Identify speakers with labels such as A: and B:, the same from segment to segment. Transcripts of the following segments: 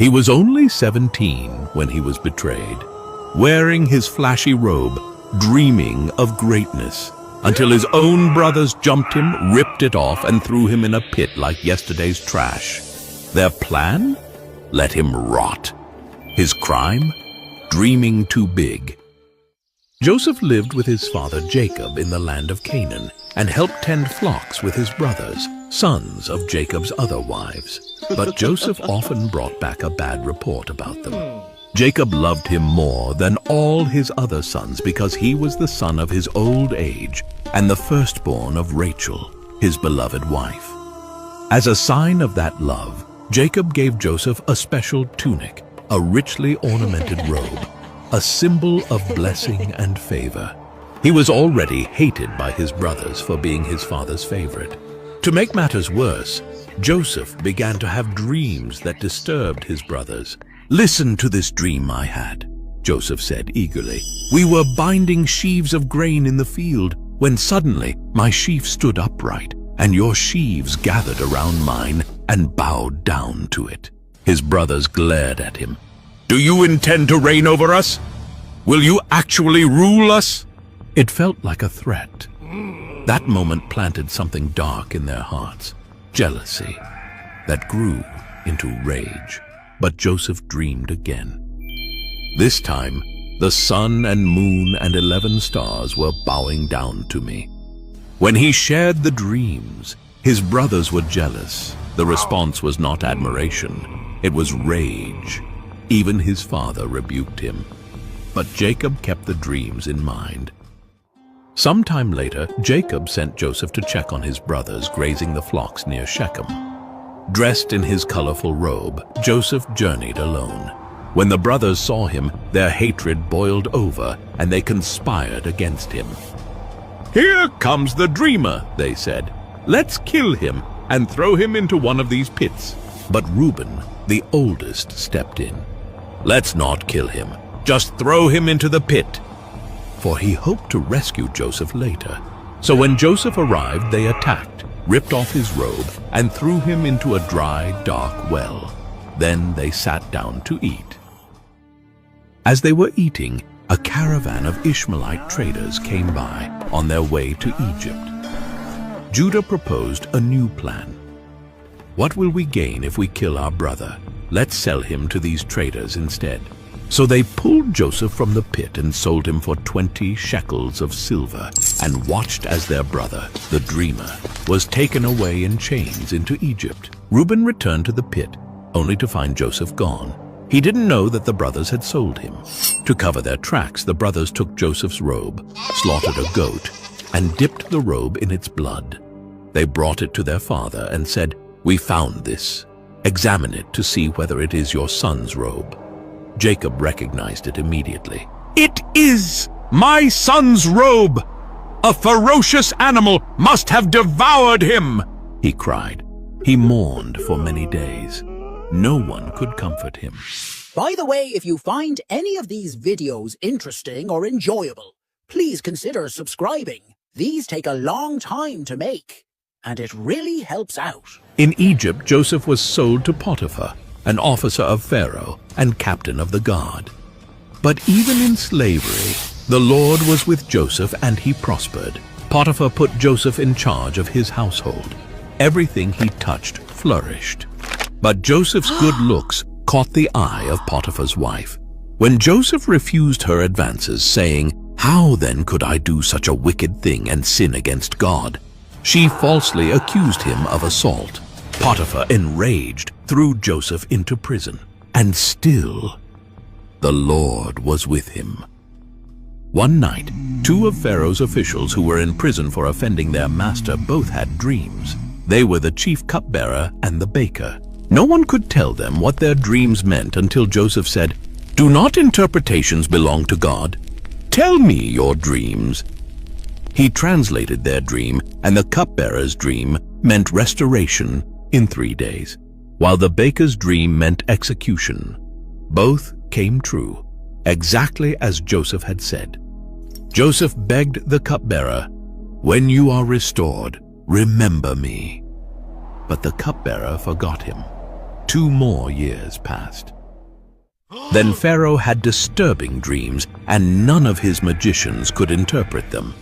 A: He was only 17 when he was betrayed, wearing his flashy robe, dreaming of greatness, until his own brothers jumped him, ripped it off, and threw him in a pit like yesterday's trash. Their plan? Let him rot. His crime? Dreaming too big. Joseph lived with his father Jacob in the land of Canaan and helped tend flocks with his brothers, sons of Jacob's other wives. But Joseph often brought back a bad report about them. Jacob loved him more than all his other sons because he was the son of his old age and the firstborn of Rachel, his beloved wife. As a sign of that love, Jacob gave Joseph a special tunic, a richly ornamented robe, a symbol of blessing and favor. He was already hated by his brothers for being his father's favorite. To make matters worse, Joseph began to have dreams that disturbed his brothers. "Listen to this dream I had," Joseph said eagerly. "We were binding sheaves of grain in the field when suddenly my sheaf stood upright, and your sheaves gathered around mine and bowed down to it." His brothers glared at him. "Do you intend to reign over us? Will you actually rule us?" It felt like a threat. That moment planted something dark in their hearts, jealousy, that grew into rage. But Joseph dreamed again. This time, the sun and moon and 11 stars were bowing down to me. When he shared the dreams, his brothers were jealous. The response was not admiration, it was rage. Even his father rebuked him. But Jacob kept the dreams in mind. Sometime later, Jacob sent Joseph to check on his brothers grazing the flocks near Shechem. Dressed in his colorful robe, Joseph journeyed alone. When the brothers saw him, their hatred boiled over, and they conspired against him. "Here comes the dreamer," they said. "Let's kill him and throw him into one of these pits." But Reuben, the oldest, stepped in. "Let's not kill him. Just throw him into the pit." For he hoped to rescue Joseph later. So when Joseph arrived, they attacked, ripped off his robe, and threw him into a dry, dark well. Then they sat down to eat. As they were eating, a caravan of Ishmaelite traders came by on their way to Egypt. Judah proposed a new plan. "What will we gain if we kill our brother? Let's sell him to these traders instead." So they pulled Joseph from the pit and sold him for 20 shekels of silver, and watched as their brother, the dreamer, was taken away in chains into Egypt. Reuben returned to the pit, only to find Joseph gone. He didn't know that the brothers had sold him. To cover their tracks, the brothers took Joseph's robe, slaughtered a goat, and dipped the robe in its blood. They brought it to their father and said, "We found this. Examine it to see whether it is your son's robe." Jacob recognized it immediately. "It is my son's robe! A ferocious animal must have devoured him!" he cried. He mourned for many days. No one could comfort him.
B: By the way, if you find any of these videos interesting or enjoyable, please consider subscribing. These take a long time to make, and it really helps out.
A: In Egypt, Joseph was sold to Potiphar, an officer of Pharaoh and captain of the guard. But even in slavery, the Lord was with Joseph and he prospered. Potiphar put Joseph in charge of his household. Everything he touched flourished. But Joseph's good looks caught the eye of Potiphar's wife. When Joseph refused her advances, saying, "How then could I do such a wicked thing and sin against God?" she falsely accused him of assault. Potiphar, enraged, threw Joseph into prison. And still, the Lord was with him. One night, 2 of Pharaoh's officials who were in prison for offending their master both had dreams. They were the chief cupbearer and the baker. No one could tell them what their dreams meant until Joseph said, "Do not interpretations belong to God? Tell me your dreams." He translated their dream, and the cupbearer's dream meant restoration in 3 days, while the baker's dream meant execution. Both came true, exactly as Joseph had said. Joseph begged the cupbearer, "When you are restored, remember me." But the cupbearer forgot him. 2 more years passed. Then Pharaoh had disturbing dreams, and none of his magicians could interpret them.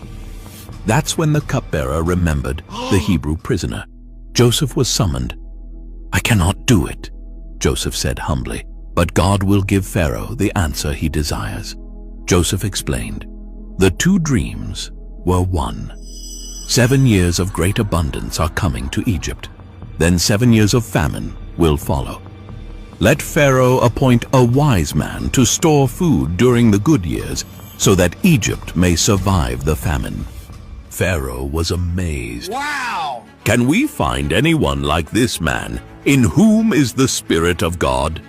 A: That's when the cupbearer remembered the Hebrew prisoner. Joseph was summoned. "I cannot do it," Joseph said humbly, "but God will give Pharaoh the answer he desires." Joseph explained. The 2 dreams were one. 7 years of great abundance are coming to Egypt. Then 7 years of famine will follow. Let Pharaoh appoint a wise man to store food during the good years, so that Egypt may survive the famine. Pharaoh was amazed.
B: Wow!
A: Can we find anyone like this man, in whom is the Spirit of God?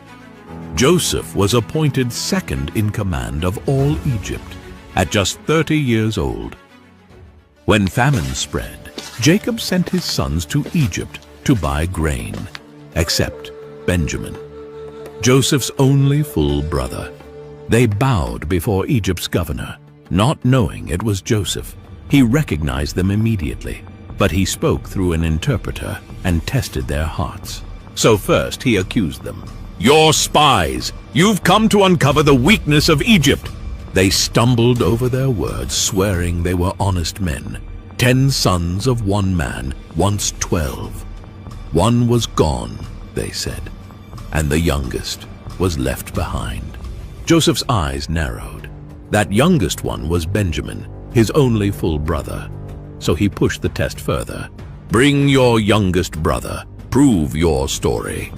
A: Joseph was appointed second in command of all Egypt, at just 30 years old. When famine spread, Jacob sent his sons to Egypt to buy grain, except Benjamin, Joseph's only full brother. They bowed before Egypt's governor, not knowing it was Joseph. He recognized them immediately, but he spoke through an interpreter and tested their hearts. So first he accused them. "You're spies! You've come to uncover the weakness of Egypt!" They stumbled over their words, swearing they were honest men. 10 sons of one man, once 12. One was gone, they said, and the youngest was left behind. Joseph's eyes narrowed. That youngest one was Benjamin, his only full brother. So he pushed the test further. "Bring your youngest brother. Prove your story."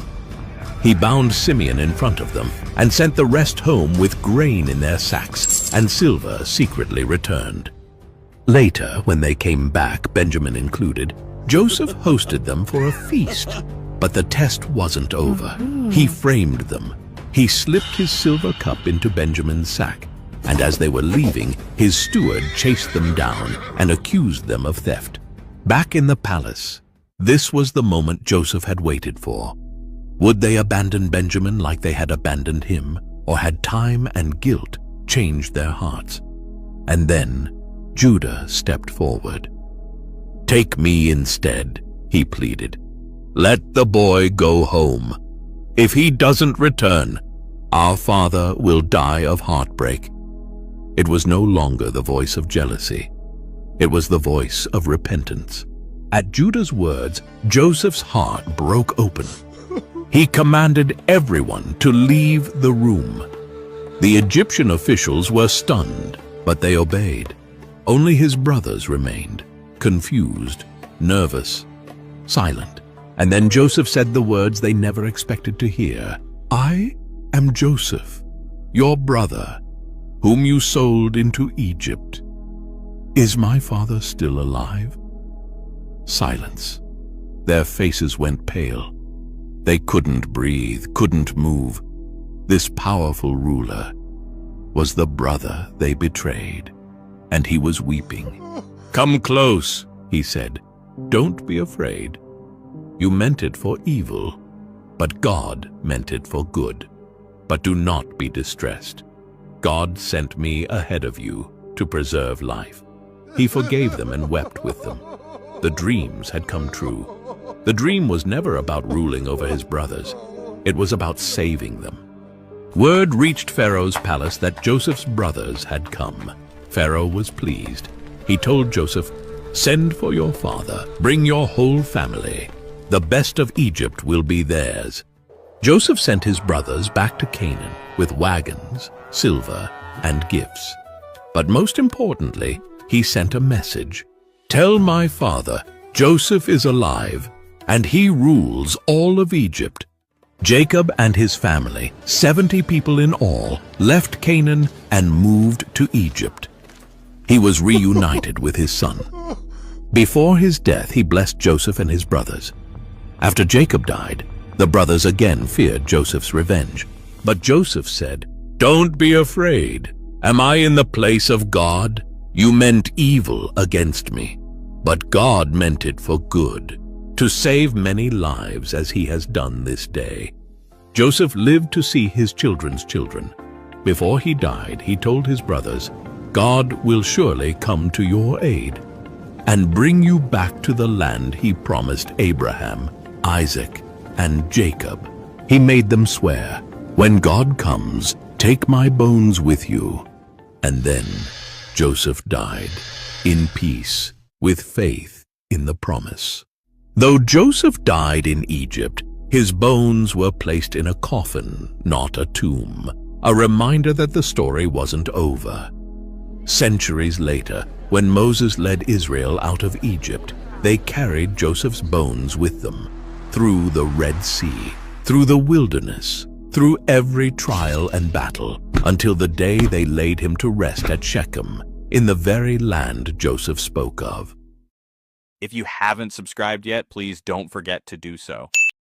A: He bound Simeon in front of them and sent the rest home with grain in their sacks, and silver secretly returned. Later, when they came back, Benjamin included, Joseph hosted them for a feast. But the test wasn't over. He framed them. He slipped his silver cup into Benjamin's sack, and as they were leaving, his steward chased them down and accused them of theft. Back in the palace, this was the moment Joseph had waited for. Would they abandon Benjamin like they had abandoned him, or had time and guilt changed their hearts? And then Judah stepped forward. "Take me instead," he pleaded. "Let the boy go home. If he doesn't return, our father will die of heartbreak." It was no longer the voice of jealousy. It was the voice of repentance. At Judah's words, Joseph's heart broke open. He commanded everyone to leave the room. The Egyptian officials were stunned, but they obeyed. Only his brothers remained, confused, nervous, silent. And then Joseph said the words they never expected to hear. "I am Joseph, your brother, whom you sold into Egypt. Is my father still alive?" Silence. Their faces went pale. They couldn't breathe, couldn't move. This powerful ruler was the brother they betrayed, and he was weeping. "Come close," he said. "Don't be afraid. You meant it for evil, but God meant it for good. But do not be distressed. God sent me ahead of you to preserve life." He forgave them and wept with them. The dreams had come true. The dream was never about ruling over his brothers. It was about saving them. Word reached Pharaoh's palace that Joseph's brothers had come. Pharaoh was pleased. He told Joseph, "Send for your father. Bring your whole family. The best of Egypt will be theirs." Joseph sent his brothers back to Canaan with wagons, silver, and gifts. But most importantly, he sent a message. "Tell my father, Joseph is alive, and he rules all of Egypt." Jacob and his family, 70 people in all, left Canaan and moved to Egypt. He was reunited with his son. Before his death, he blessed Joseph and his brothers. After Jacob died, the brothers again feared Joseph's revenge. But Joseph said, "Don't be afraid. Am I in the place of God? You meant evil against me, but God meant it for good, to save many lives as he has done this day." Joseph lived to see his children's children. Before he died, he told his brothers, "God will surely come to your aid and bring you back to the land he promised Abraham, Isaac, and Jacob." He made them swear, "When God comes, take my bones with you." And then Joseph died in peace, with faith in the promise. Though Joseph died in Egypt, his bones were placed in a coffin, not a tomb, a reminder that the story wasn't over. Centuries later, when Moses led Israel out of Egypt, they carried Joseph's bones with them, through the Red Sea, through the wilderness, through every trial and battle, until the day they laid him to rest at Shechem, in the very land Joseph spoke of.
C: If you haven't subscribed yet, please don't forget to do so.